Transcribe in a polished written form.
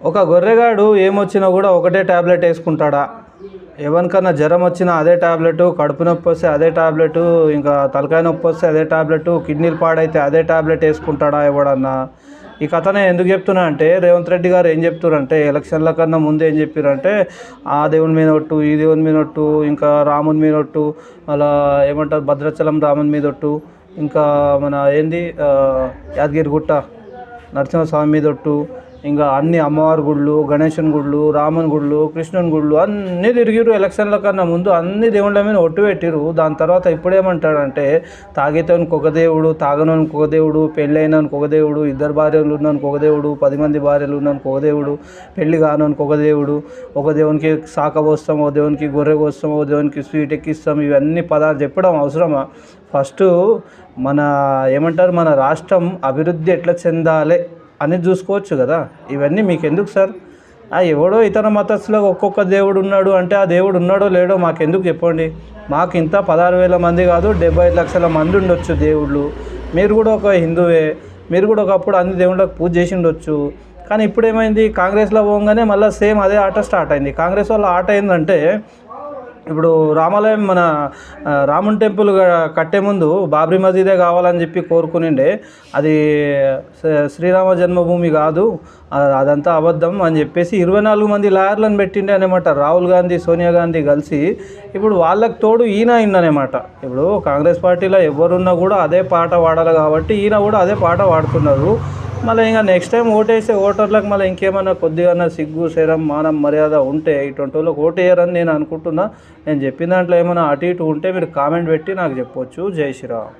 ఒక గొర్రెగాడు ఏమొచ్చినా కూడా ఒకటే ట్యాబ్లెట్ వేసుకుంటాడా? ఎవరికన్నా జ్వరం వచ్చినా అదే ట్యాబ్లెటు, కడుపు నొప్పి వస్తే అదే ట్యాబ్లెటు, ఇంకా తలకాయ నొప్పి వస్తే అదే ట్యాబ్లెటు, కిడ్నీలు పాడైతే అదే ట్యాబ్లెట్ వేసుకుంటాడా ఎవడన్నా? ఈ కథనే ఎందుకు చెప్తున్నా అంటే, రేవంత్ రెడ్డి గారు ఏం చెప్తున్నారంటే, ఎలక్షన్ల కన్నా ముందు ఏం చెప్పారంటే, ఆ దేవుని మీద ఒట్టు, ఈ దేవుని మీద ఒట్టు, ఇంకా రాముని మీద ఒట్టు, అలా ఏమంటారు భద్రాచలం రాముని మీద ఒట్టు, ఇంకా మన ఏంది యాదగిరిగుట్ట నరసింహస్వామి మీద ఒట్టు, ఇంకా అన్ని అమ్మవారి గుళ్ళు, గణేశుని గుళ్ళు, రాముని గుళ్ళు, కృష్ణుని గుళ్ళు అన్నీ తిరిగిరు. ఎలక్షన్ల కన్నా ముందు అన్ని దేవుళ్ళ మీద ఒట్టు పెట్టిరు. దాని తర్వాత ఇప్పుడేమంటాడంటే, తాగేతోనికి ఒక దేవుడు, తాగనోనికి ఒక దేవుడు, పెళ్ళైనోనికి ఒక దేవుడు, ఇద్దరు భార్యలు ఉన్నోనికి ఒక దేవుడు, 10 మంది భార్యలు ఉన్నోనికి ఒక దేవుడు, పెళ్ళి కానోనికి ఒక దేవుడు, ఒక దేవునికి శాఖ పోస్తాం, ఒక దేవునికి గొర్రె కోస్తాం, ఒక దేవునికి స్వీట్ ఎక్కిస్తాం. ఇవన్నీ పదాలు చెప్పడం అవసరమా? ఫస్ట్ మన ఏమంటారు, మన రాష్ట్రం అభివృద్ధి ఎట్లా చెందాలి అని చూసుకోవచ్చు కదా. ఇవన్నీ మీకు ఎందుకు సార్? ఎవడో ఇతర మతస్థులకు ఒక్కొక్క దేవుడు ఉన్నాడు అంటే, ఆ దేవుడు ఉన్నాడో లేడో మాకెందుకు చెప్పండి. మాకు ఇంత 16,000 మంది కాదు, 75 లక్షల మంది ఉండొచ్చు దేవుళ్ళు. మీరు కూడా ఒక హిందువే, మీరు కూడా ఒకప్పుడు అన్ని దేవుళ్ళకి పూజ చేసి ఉండొచ్చు. కానీ ఇప్పుడు ఏమైంది, కాంగ్రెస్లో పోగానే మళ్ళీ సేమ్ అదే ఆట స్టార్ట్ అయింది. కాంగ్రెస్ వాళ్ళ ఆట ఏంటంటే, ఇప్పుడు రామాలయం మన రాముని టెంపుల్ కట్టే ముందు బాబ్రీ మసీదే కావాలని చెప్పి కోరుకునిండే. అది శ్రీరామ జన్మభూమి కాదు, అదంతా అబద్ధం అని చెప్పేసి 24 మంది లాయర్లను పెట్టిండే అనమాట. రాహుల్ గాంధీ, సోనియా గాంధీ కలిసి. ఇప్పుడు వాళ్ళకి తోడు ఈయన అయిందనమాట. ఇప్పుడు కాంగ్రెస్ పార్టీలో ఎవరున్నా కూడా అదే పాట పాడాలి కాబట్టి ఈయన కూడా అదే పాట పాడుతున్నారు. మళ్ళీ ఇంకా నెక్స్ట్ టైం ఓటేసే ఓటర్లకు మళ్ళీ ఇంకేమన్నా కొద్దిగా సిగ్గు, శరం, మానం, మర్యాద ఉంటే ఇటువంటి వాళ్ళకి ఓటేయరని నేను అనుకుంటున్నా. నేను చెప్పిన దాంట్లో ఏమైనా అటు ఇటు ఉంటే మీరు కామెంట్ పెట్టి నాకు చెప్పొచ్చు. జై శ్రీరామ్.